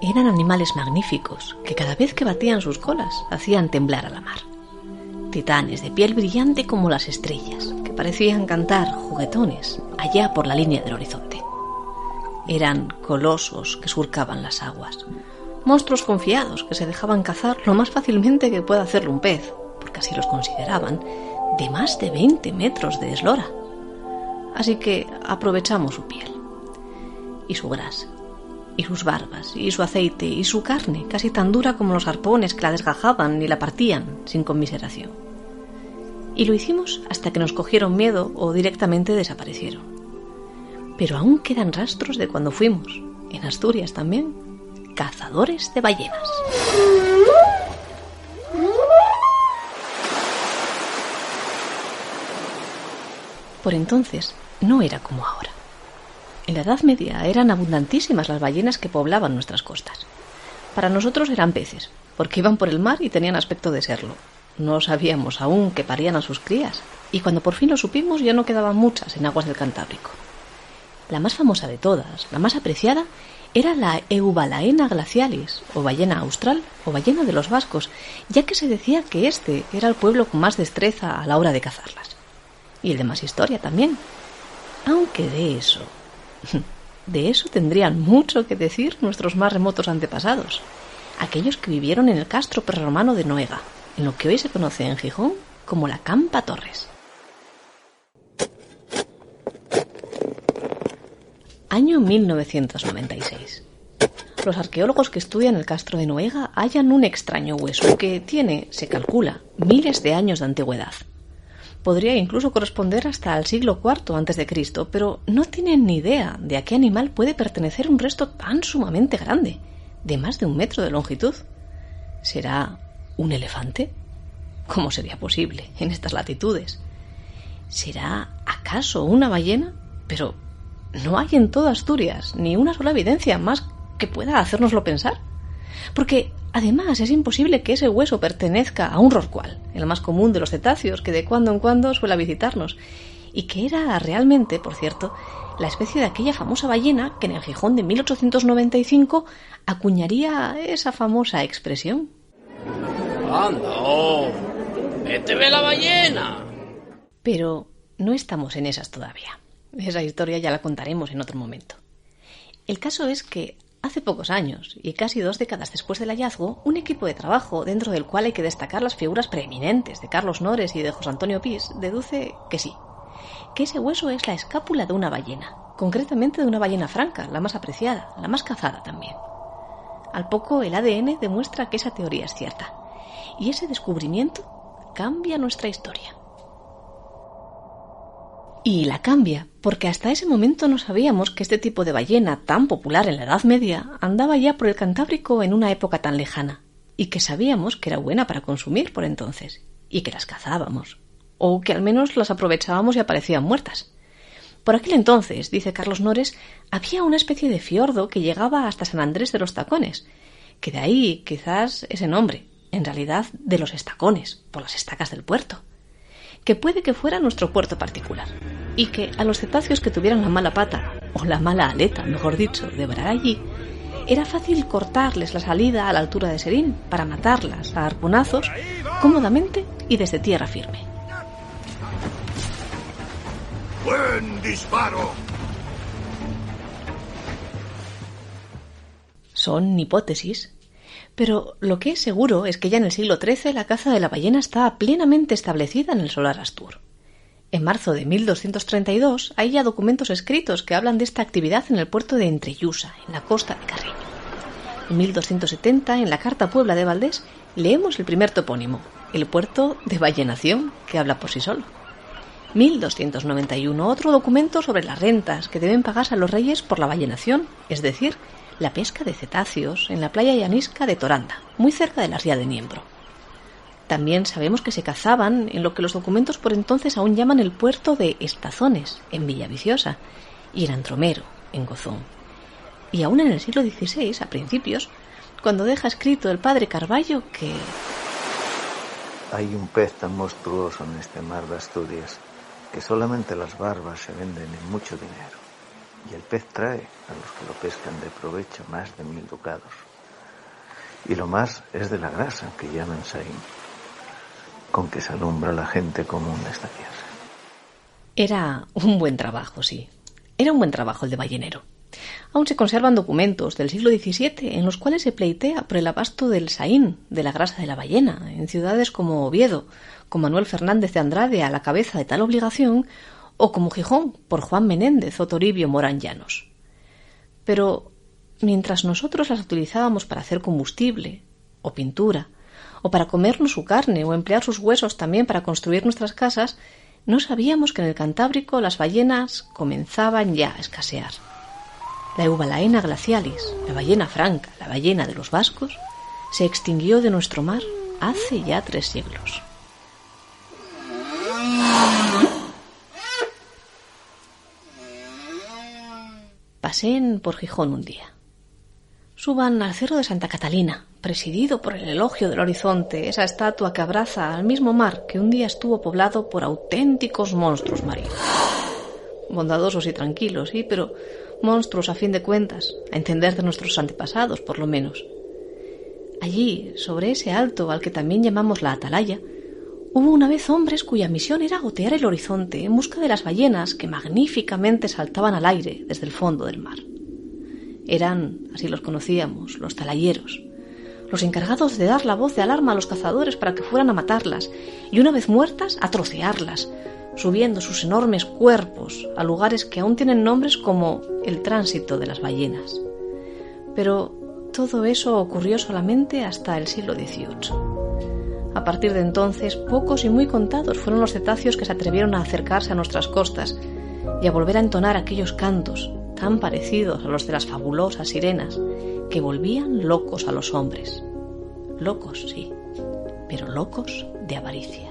Eran animales magníficos que cada vez que batían sus colas hacían temblar a la mar. Titanes de piel brillante como las estrellas, que parecían cantar juguetones allá por la línea del horizonte. Eran colosos que surcaban las aguas, monstruos confiados que se dejaban cazar lo más fácilmente que pueda hacerlo un pez, porque así los consideraban, de más de 20 metros de eslora. Así que aprovechamos su piel, y su grasa, y sus barbas, y su aceite, y su carne, casi tan dura como los arpones que la desgajaban y la partían sin conmiseración. Y lo hicimos hasta que nos cogieron miedo o directamente desaparecieron. Pero aún quedan rastros de cuando fuimos, en Asturias también, cazadores de ballenas. Por entonces no era como ahora. En la Edad Media eran abundantísimas las ballenas que poblaban nuestras costas. Para nosotros eran peces, porque iban por el mar y tenían aspecto de serlo. No sabíamos aún que parían a sus crías, y cuando por fin lo supimos ya no quedaban muchas en aguas del Cantábrico. La más famosa de todas, la más apreciada, era la Eubalaena glacialis, o ballena austral, o ballena de los vascos, ya que se decía que este era el pueblo con más destreza a la hora de cazarlas. Y el de más historia también. Aunque de eso tendrían mucho que decir nuestros más remotos antepasados, aquellos que vivieron en el castro prerromano de Noega, en lo que hoy se conoce en Gijón como la Campa Torres. Año 1996. Los arqueólogos que estudian el castro de Noega hallan un extraño hueso que tiene, se calcula, miles de años de antigüedad. Podría incluso corresponder hasta al siglo IV a.C., pero no tienen ni idea de a qué animal puede pertenecer un resto tan sumamente grande, de más de 1 metro de longitud. ¿Será un elefante? ¿Cómo sería posible en estas latitudes? ¿Será acaso una ballena? Pero no hay en toda Asturias ni una sola evidencia más que pueda hacérnoslo pensar. Porque además es imposible que ese hueso pertenezca a un rorcual, el más común de los cetáceos que de cuando en cuando suele visitarnos, y que era realmente, por cierto, la especie de aquella famosa ballena que en el Gijón de 1895 acuñaría esa famosa expresión. ¡Anda, oh! ¡Vete ve la ballena! Pero no estamos en esas todavía. Esa historia ya la contaremos en otro momento. El caso es que hace pocos años, y casi 2 décadas después del hallazgo, un equipo de trabajo, dentro del cual hay que destacar las figuras preeminentes de Carlos Nores y de José Antonio Pis, deduce que sí, que ese hueso es la escápula de una ballena, concretamente de una ballena franca, la más apreciada, la más cazada también. Al poco, el ADN demuestra que esa teoría es cierta, y ese descubrimiento cambia nuestra historia. Y la cambia, porque hasta ese momento no sabíamos que este tipo de ballena tan popular en la Edad Media andaba ya por el Cantábrico en una época tan lejana, y que sabíamos que era buena para consumir por entonces, y que las cazábamos, o que al menos las aprovechábamos y aparecían muertas. Por aquel entonces, dice Carlos Nores, había una especie de fiordo que llegaba hasta San Andrés de los Tacones, que de ahí quizás ese nombre, en realidad de los estacones, por las estacas del puerto, que puede que fuera nuestro puerto particular, y que a los cetáceos que tuvieran la mala pata, o la mala aleta, mejor dicho, de varar allí, era fácil cortarles la salida a la altura de Serín para matarlas a arponazos cómodamente y desde tierra firme. ¡Buen disparo! Son hipótesis, pero lo que es seguro es que ya en el siglo XIII la caza de la ballena estaba plenamente establecida en el solar Astur. En marzo de 1232 hay ya documentos escritos que hablan de esta actividad en el puerto de Entrellusa, en la costa de Carreño. En 1270, en la Carta Puebla de Valdés, leemos el primer topónimo, el puerto de Ballenación, que habla por sí solo. 1291, otro documento sobre las rentas que deben pagarse a los reyes por la ballenación, es decir, la pesca de cetáceos en la playa llanisca de Toranda, muy cerca de la ría de Niembro. También sabemos que se cazaban en lo que los documentos por entonces aún llaman el puerto de Estazones, en Villaviciosa, y en Antromero, en Gozón. Y aún en el siglo XVI, a principios, cuando deja escrito el padre Carballo que... Hay un pez tan monstruoso en este mar de Asturias que solamente las barbas se venden en mucho dinero, y el pez trae a los que lo pescan de provecho más de 1000 ducados. Y lo más es de la grasa que llaman saín, con que se alumbra la gente común de esta tierra. Era un buen trabajo, sí. Era un buen trabajo el de ballenero. Aún se conservan documentos del siglo XVII en los cuales se pleitea por el abasto del saín, de la grasa de la ballena, en ciudades como Oviedo, con Manuel Fernández de Andrade a la cabeza de tal obligación, o como Gijón, por Juan Menéndez o Toribio Morán Llanos. Pero mientras nosotros las utilizábamos para hacer combustible, o pintura, o para comernos su carne, o emplear sus huesos también para construir nuestras casas, no sabíamos que en el Cantábrico las ballenas comenzaban ya a escasear. La Eubalaena glacialis, la ballena franca, la ballena de los vascos, se extinguió de nuestro mar hace ya 3 siglos. Paseen por Gijón un día. Suban al Cerro de Santa Catalina, presidido por el elogio del horizonte, esa estatua que abraza al mismo mar que un día estuvo poblado por auténticos monstruos marinos. Bondadosos y tranquilos, sí, pero monstruos a fin de cuentas, a entender de nuestros antepasados, por lo menos. Allí, sobre ese alto al que también llamamos la Atalaya, hubo una vez hombres cuya misión era gotear el horizonte en busca de las ballenas que magníficamente saltaban al aire desde el fondo del mar. Eran, así los conocíamos, los talayeros, los encargados de dar la voz de alarma a los cazadores para que fueran a matarlas y, una vez muertas, a trocearlas, subiendo sus enormes cuerpos a lugares que aún tienen nombres como el tránsito de las ballenas. Pero todo eso ocurrió solamente hasta el siglo XVIII. A partir de entonces, pocos y muy contados fueron los cetáceos que se atrevieron a acercarse a nuestras costas y a volver a entonar aquellos cantos tan parecidos a los de las fabulosas sirenas que volvían locos a los hombres. Locos, sí, pero locos de avaricia.